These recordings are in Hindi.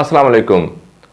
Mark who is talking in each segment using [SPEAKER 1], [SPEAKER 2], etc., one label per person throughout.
[SPEAKER 1] अस्सलाम वालेकुम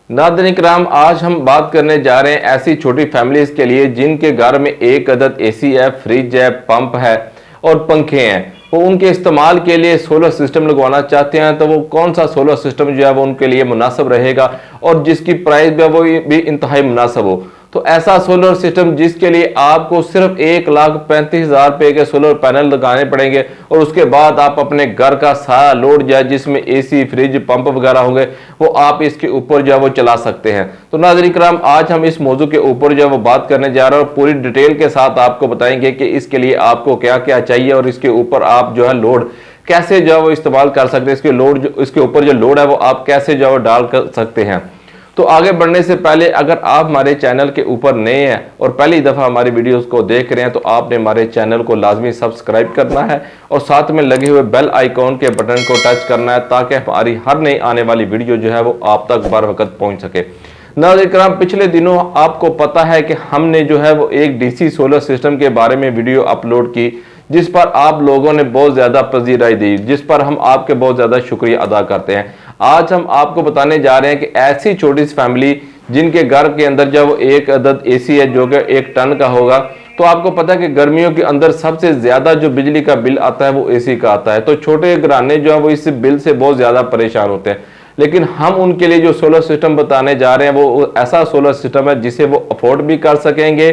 [SPEAKER 1] नाज़रीन किराम, आज हम बात करने जा रहे हैं ऐसी छोटी फैमिलीज के लिए जिनके घर में एक अदद एसी है, फ्रिज है, पंप है और पंखे हैं। वो उनके इस्तेमाल के लिए सोलर सिस्टम लगवाना चाहते हैं, तो वो कौन सा सोलर सिस्टम जो है वो उनके लिए मुनासिब रहेगा और जिसकी प्राइस भी वो भी इंतहाई मुनासिब हो। तो ऐसा सोलर सिस्टम जिसके लिए आपको सिर्फ 1,35,000 रुपये के सोलर पैनल लगाने पड़ेंगे और उसके बाद आप अपने घर का सारा लोड जो है जिसमें एसी, फ्रिज, पंप वगैरह होंगे वो आप इसके ऊपर जो है वो चला सकते हैं। तो नाज़रीन किराम, आज हम इस मौजू के ऊपर जो है वो बात करने जा रहे हैं और पूरी डिटेल के साथ आपको बताएंगे कि इसके लिए आपको क्या क्या चाहिए और इसके ऊपर आप जो है लोड कैसे जो है वो इस्तेमाल कर सकते हैं। इसके ऊपर जो लोड है वो आप कैसे जो है वो डाल कर सकते हैं। तो आगे बढ़ने से पहले अगर आप हमारे चैनल के ऊपर नए हैं और पहली दफ़ा हमारी वीडियोस को देख रहे हैं तो आपने हमारे चैनल को लाजमी सब्सक्राइब करना है और साथ में लगे हुए बेल आइकॉन के बटन को टच करना है ताकि हमारी हर नई आने वाली वीडियो जो है वो आप तक बर वक्त पहुंच सके। नाज़रीन किराम, पिछले दिनों आपको पता है कि हमने जो है वो एक डीसी सोलर सिस्टम के बारे में वीडियो अपलोड की जिस पर आप लोगों ने बहुत ज़्यादा पजीराई दी, जिस पर हम आपके बहुत ज़्यादा शुक्रिया अदा करते हैं। आज हम आपको बताने जा रहे हैं कि ऐसी छोटी सी फैमिली जिनके घर के अंदर जब एक अदद एसी है जो कि 1 टन का होगा, तो आपको पता है कि गर्मियों के अंदर सबसे ज़्यादा जो बिजली का बिल आता है वो एसी का आता है। तो छोटे घराने जो है वो इस बिल से बहुत ज़्यादा परेशान होते हैं, लेकिन हम उनके लिए जो सोलर सिस्टम बताने जा रहे हैं वो ऐसा सोलर सिस्टम है जिसे वो अफोर्ड भी कर सकेंगे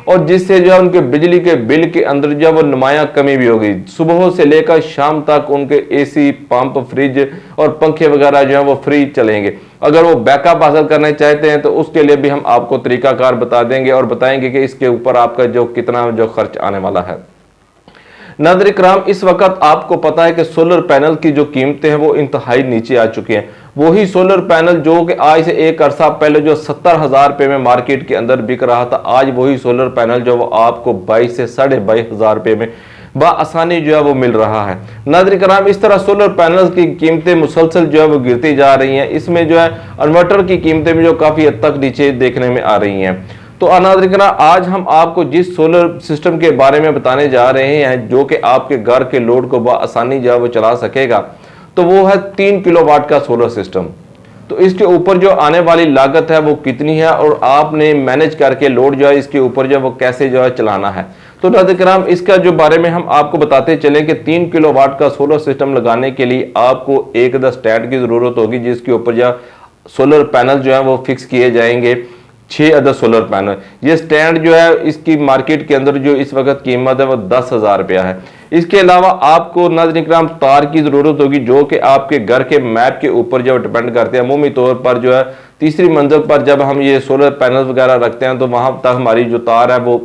[SPEAKER 1] और जिससे जो है उनके बिजली के बिल के अंदर जो है वो नुमाया कमी भी होगी। सुबह से लेकर शाम तक उनके एसी, पंप, फ्रिज और पंखे वगैरह जो है वो फ्री चलेंगे। अगर वो बैकअप हासिल करना चाहते हैं तो उसके लिए भी हम आपको तरीकाकार बता देंगे और बताएंगे कि इसके ऊपर आपका जो कितना जो खर्च आने वाला है। नाज़रीन किराम, इस वक्त आपको पता है कि सोलर पैनल की जो कीमतें हैं वो इंतहाई नीचे आ चुकी हैं। वही सोलर पैनल जो कि आज से एक अरसा पहले जो 70,000 रुपये में मार्केट के अंदर बिक रहा था, आज वही सोलर पैनल जो वो आपको 22 से 22,500 रुपये में बआसानी जो है वो मिल रहा है। नाज़रीन किराम, इस तरह सोलर पैनल की कीमतें मुसलसल जो है वो गिरती जा रही हैं। इसमें जो है इन्वर्टर की कीमतें भी जो काफ़ी हद तक नीचे देखने में आ रही हैं। तो नाज़रीन किराम, आज हम आपको जिस सोलर सिस्टम के बारे में बताने जा रहे हैं जो कि आपके घर के लोड को बआसानी जो है वो चला सकेगा, तो वो है 3 किलोवाट का सोलर सिस्टम। तो इसके ऊपर जो आने वाली लागत है वो कितनी है और आपने मैनेज करके लोड जो है इसके ऊपर जो है वो कैसे जो है चलाना है। तो नाज़रीन किराम, इसका जो बारे में हम आपको बताते चलें कि 3 किलोवाट का सोलर सिस्टम लगाने के लिए आपको एक स्टैंड की ज़रूरत होगी जिसके ऊपर जो सोलर पैनल जो है वो फिक्स किए जाएंगे, 6 अदद सोलर पैनल। ये स्टैंड जो है इसकी मार्केट के अंदर जो इस वक्त कीमत है वो 10,000 रुपया है। इसके अलावा आपको नाज़रीन किराम तार की ज़रूरत होगी जो कि आपके घर के मैप के ऊपर जो डिपेंड करते हैं। अमूमी तौर पर जो है तीसरी मंजिल पर जब हम ये सोलर पैनल वगैरह रखते हैं तो वहाँ तक हमारी जो तार है वो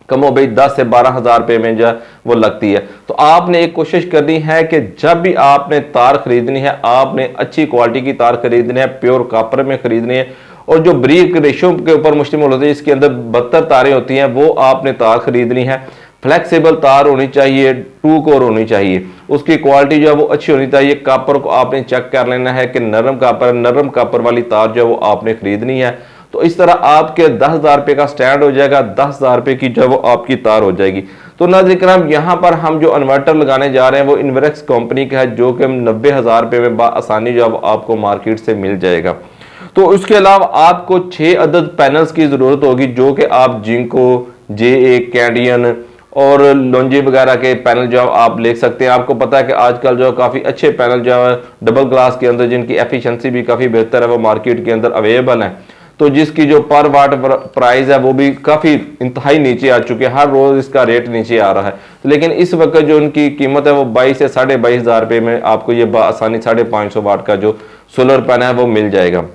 [SPEAKER 1] कमो भाई 10 से 12,000 रुपये में जो है वो लगती है। तो आपने एक कोशिश करनी है कि जब भी आपने तार खरीदनी है आपने अच्छी क्वालिटी की तार खरीदनी है, प्योर कॉपर में खरीदनी है और जो ब्रिक रेशो के ऊपर मुश्तमिल होती है, इसके अंदर 72 तारें होती हैं, वो आपने तार खरीदनी है। फ्लेक्सिबल तार होनी चाहिए, 2 कोर होनी चाहिए, उसकी क्वालिटी जो है वो अच्छी होनी चाहिए। कॉपर को आपने चेक कर लेना है कि नरम कॉपर वाली तार जो है वो आपने खरीदनी है। तो इस तरह आपके 10,000 रुपये का स्टैंड हो जाएगा, 10,000 रुपये की जो है वो आपकी तार हो जाएगी। तो नाज़रीन किराम, यहाँ पर हम जो इन्वर्टर लगाने जा रहे हैं वो इन्वेरेक्स कंपनी का है जो कि 90,000 रुपये में आसानी जो है आपको मार्केट से मिल जाएगा। तो उसके अलावा आपको 6 अदद पैनल्स की ज़रूरत होगी जो कि आप जिंको, JA, कैडियन और लॉन्जी वगैरह के पैनल जो आप ले सकते हैं। आपको पता है कि आजकल जो काफ़ी अच्छे पैनल जो है डबल ग्लास के अंदर जिनकी एफिशिएंसी भी काफ़ी बेहतर है वो मार्केट के अंदर अवेलेबल है। तो जिसकी जो पर वाट प्राइस है वो भी काफ़ी इंतहाई नीचे आ चुकी है, हर रोज़ इसका रेट नीचे आ रहा है। लेकिन इस वक्त जो उनकी कीमत है वो 22 से 22,500 रुपये में आपको ये आसानी 550 वाट का जो सोलर पैनल है वो मिल जाएगा।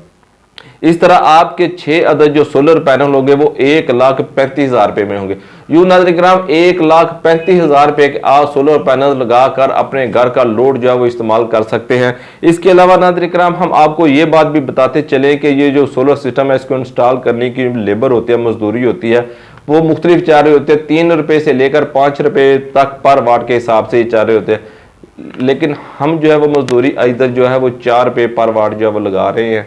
[SPEAKER 1] इस तरह आपके 6 अदद जो सोलर पैनल होंगे वो 1,35,000 रुपये में होंगे। यूं नाज़रीन किराम, 1,35,000 रुपये के आप सोलर पैनल लगाकर अपने घर का लोड जो है वो इस्तेमाल कर सकते हैं। इसके अलावा नाज़रीन किराम, हम आपको ये बात भी बताते चले कि ये जो सोलर सिस्टम है इसको इंस्टॉल करने की लेबर होती है, मजदूरी होती है, वो मुख्तलिफ चार्ज होते हैं। 3 रुपये से लेकर 5 रुपये तक पर वाट के हिसाब से ये चार्ज होते हैं, लेकिन हम जो है वो मजदूरी इधर जो है वो 4 रुपये पर वाट जो है वो लगा रहे हैं।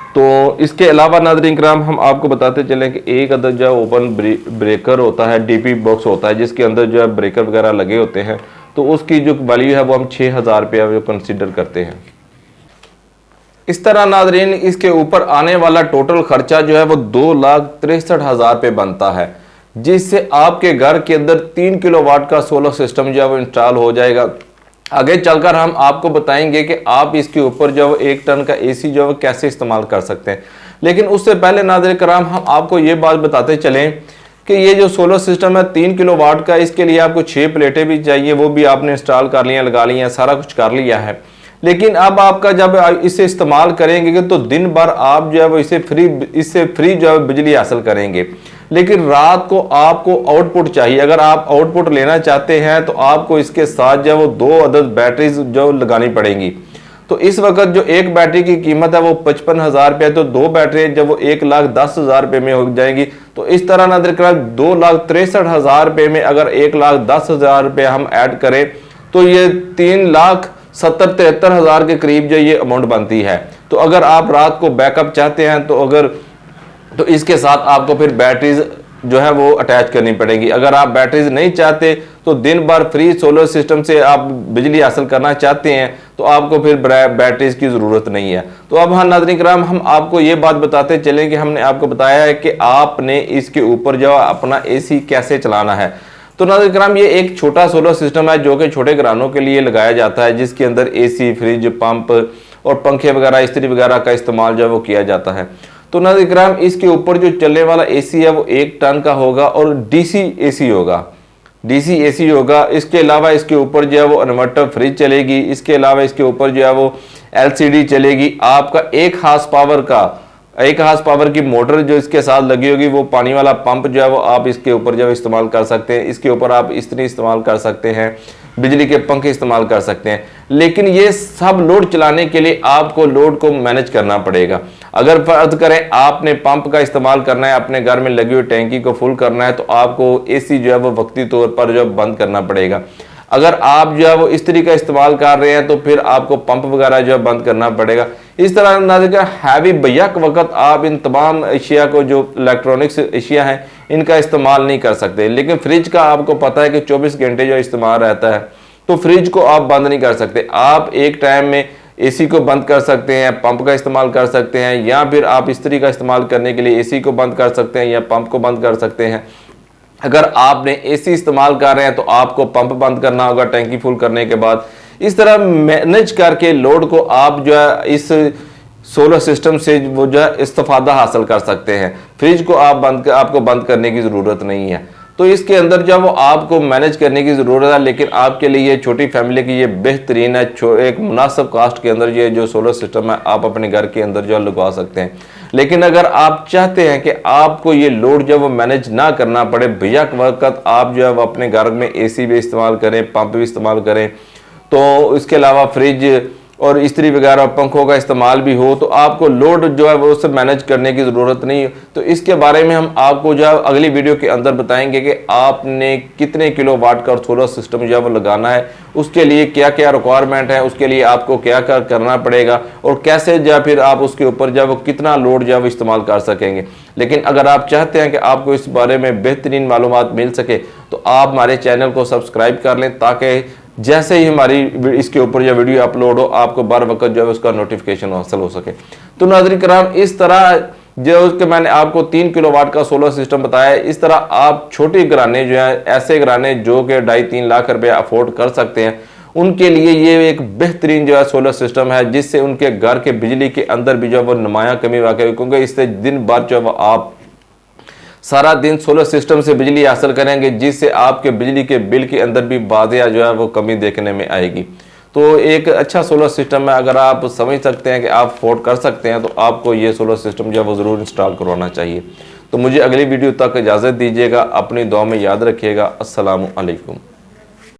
[SPEAKER 1] तो इसके अलावा नाज़रीन किराम, हम आपको बताते चलें कि एक अदद जो है ओपन ब्रेकर होता है, DP बॉक्स होता है जिसके अंदर जो है ब्रेकर वगैरह लगे होते हैं। तो उसकी जो वैल्यू है वो हम 6,000 रुपया कंसिडर करते हैं। इस तरह नाजरीन इसके ऊपर आने वाला टोटल खर्चा जो है वो 2,63,000 रुपये बनता है, जिससे आपके घर के अंदर 3 किलोवाट का सोलर सिस्टम जो है वो इंस्टॉल हो जाएगा। आगे चलकर हम आपको बताएंगे कि आप इसके ऊपर जो है 1 टन का एसी जो है कैसे इस्तेमाल कर सकते हैं। लेकिन उससे पहले नाज़रीन कराम हम आपको ये बात बताते चलें कि ये जो सोलर सिस्टम है 3 किलोवाट का, इसके लिए आपको 6 प्लेटें भी चाहिए, वो भी आपने इंस्टॉल कर लिया, लगा लिया, सारा कुछ कर लिया है। लेकिन अब आपका जब इसे इस्तेमाल करेंगे तो दिन भर आप जो है वो इससे फ्री जो है बिजली हासिल करेंगे। लेकिन रात को आपको आउटपुट चाहिए। अगर आप आउटपुट लेना चाहते हैं तो आपको इसके साथ जो है वो 2 अदद बैटरीज जो लगानी पड़ेंगी। तो इस वक्त जो एक बैटरी की कीमत है वो 55,000 रुपये, तो 2 बैटरी जब वो 1,10,000 रुपये में हो जाएंगी। तो इस तरह ना 2,63,000 रुपये में अगर 1,10,000 रुपये हम ऐड करें तो ये 3,70,73,000 के करीब जो ये अमाउंट बनती है। तो अगर आप रात को बैकअप चाहते हैं तो इसके साथ आपको फिर बैटरीज जो है वो अटैच करनी पड़ेगी। अगर आप बैटरीज नहीं चाहते तो दिन भर फ्री सोलर सिस्टम से आप बिजली हासिल करना चाहते हैं तो आपको फिर बैटरीज की ज़रूरत नहीं है। तो अब हाँ नाज़रीन कराम हम आपको ये बात बताते चलें कि हमने आपको बताया है कि आपने इसके ऊपर जो अपना एसी कैसे चलाना है। तो नाज़रीन कराम ये एक छोटा सोलर सिस्टम है जो कि छोटे घरानों के लिए लगाया जाता है, जिसके अंदर एसी, फ्रिज, पंप और पंखे वगैरह, इस्त्री वगैरह का इस्तेमाल जो है वो किया जाता है। तो नाज़रीन कराम इसके ऊपर जो चलने वाला एसी है वो 1 टन का होगा और डीसी एसी होगा। इसके अलावा इसके ऊपर जो है वो इन्वर्टर फ्रिज चलेगी। इसके अलावा इसके ऊपर जो है वो एलसीडी चलेगी। आपका 1 हार्स पावर की मोटर जो इसके साथ लगी होगी, वो पानी वाला पंप जो है वो आप इसके ऊपर जो है इस्तेमाल कर सकते हैं। इसके ऊपर आप इस्त्री इस्तेमाल कर सकते हैं, बिजली के पंखे इस्तेमाल कर सकते हैं। लेकिन ये सब लोड चलाने के लिए आपको लोड को मैनेज करना पड़ेगा। अगर फर्ज करें आपने पंप का इस्तेमाल करना है, अपने घर में लगी हुई टैंकी को फुल करना है, तो आपको एसी जो है वो वक्ती तौर पर जो बंद करना पड़ेगा। अगर आप जो है वो इस्त्री का इस्तेमाल कर रहे हैं तो फिर आपको पंप वगैरह जो है बंद करना पड़ेगा। इस तरह नाज़रीन हैवी बैक वक्त आप इन तमाम अशिया को, जो इलेक्ट्रॉनिक्स अशिया हैं, इनका इस्तेमाल नहीं कर सकते। लेकिन फ्रिज का आपको पता है कि 24 घंटे जो इस्तेमाल रहता है, तो फ्रिज को आप बंद नहीं कर सकते। आप एक टाइम में एसी को बंद कर सकते हैं, पंप का इस्तेमाल कर सकते हैं, या फिर आप इस्त्री का इस्तेमाल करने के लिए एसी को बंद कर सकते हैं या पंप को बंद कर सकते हैं। अगर आपने एसी इस्तेमाल कर रहे हैं तो आपको पंप बंद करना होगा टैंकी फुल करने के बाद। इस तरह मैनेज करके लोड को आप जो है इस सोलर सिस्टम से वो जो है इस्तेफादा हासिल कर सकते हैं। फ्रिज को आपको बंद करने की ज़रूरत नहीं है। तो इसके अंदर जो वो आपको मैनेज करने की ज़रूरत है, लेकिन आपके लिए छोटी फैमिली की ये बेहतरीन है। एक मुनासिब कास्ट के अंदर ये जो सोलर सिस्टम है आप अपने घर के अंदर जो लगवा सकते हैं। लेकिन अगर आप चाहते हैं कि आपको ये लोड जो वो मैनेज ना करना पड़े, बैक वक्त आप जो है वो अपने घर में एसी भी इस्तेमाल करें, पंप भी इस्तेमाल करें, तो इसके अलावा फ्रिज और इस्त्री वगैरह पंखों का इस्तेमाल भी हो, तो आपको लोड जो है वो उससे मैनेज करने की ज़रूरत नहीं है। तो इसके बारे में हम आपको जो है अगली वीडियो के अंदर बताएंगे कि आपने कितने किलोवाट का सोलर सिस्टम जो है वो लगाना है, उसके लिए क्या क्या रिक्वायरमेंट है, उसके लिए आपको क्या क्या करना पड़ेगा और कैसे जो फिर आप उसके ऊपर जो है वो कितना लोड जो है वो इस्तेमाल कर सकेंगे। लेकिन अगर आप चाहते हैं कि आपको इस बारे में बेहतरीन मालूमात मिल सके तो आप हमारे चैनल को सब्सक्राइब कर लें, ताकि जैसे ही हमारी इसके ऊपर जो वीडियो अपलोड हो आपको बर वक्त जो है उसका नोटिफिकेशन हासिल हो सके। तो नाज़रीन कराम इस तरह जो कि मैंने आपको 3 किलोवाट का सोलर सिस्टम बताया है, इस तरह आप छोटे घराने जो है, ऐसे घराने जो कि 2.5-3 लाख रुपए अफोर्ड कर सकते हैं, उनके लिए ये एक बेहतरीन जो है सोलर सिस्टम है, जिससे उनके घर के बिजली के अंदर भी जो है वो नुमाया कमी वाक़, क्योंकि इससे दिन भर जो है आप सारा दिन सोलर सिस्टम से बिजली हासिल करेंगे, जिससे आपके बिजली के बिल के अंदर भी वाज़ेह जो है वो कमी देखने में आएगी। तो एक अच्छा सोलर सिस्टम है, अगर आप समझ सकते हैं कि आप अफोर्ड कर सकते हैं तो आपको ये सोलर सिस्टम जो है वो ज़रूर इंस्टॉल करवाना चाहिए। तो मुझे अगली वीडियो तक इजाज़त दीजिएगा, अपनी दुआ में याद रखिएगा। अस्सलामु अलैकुम।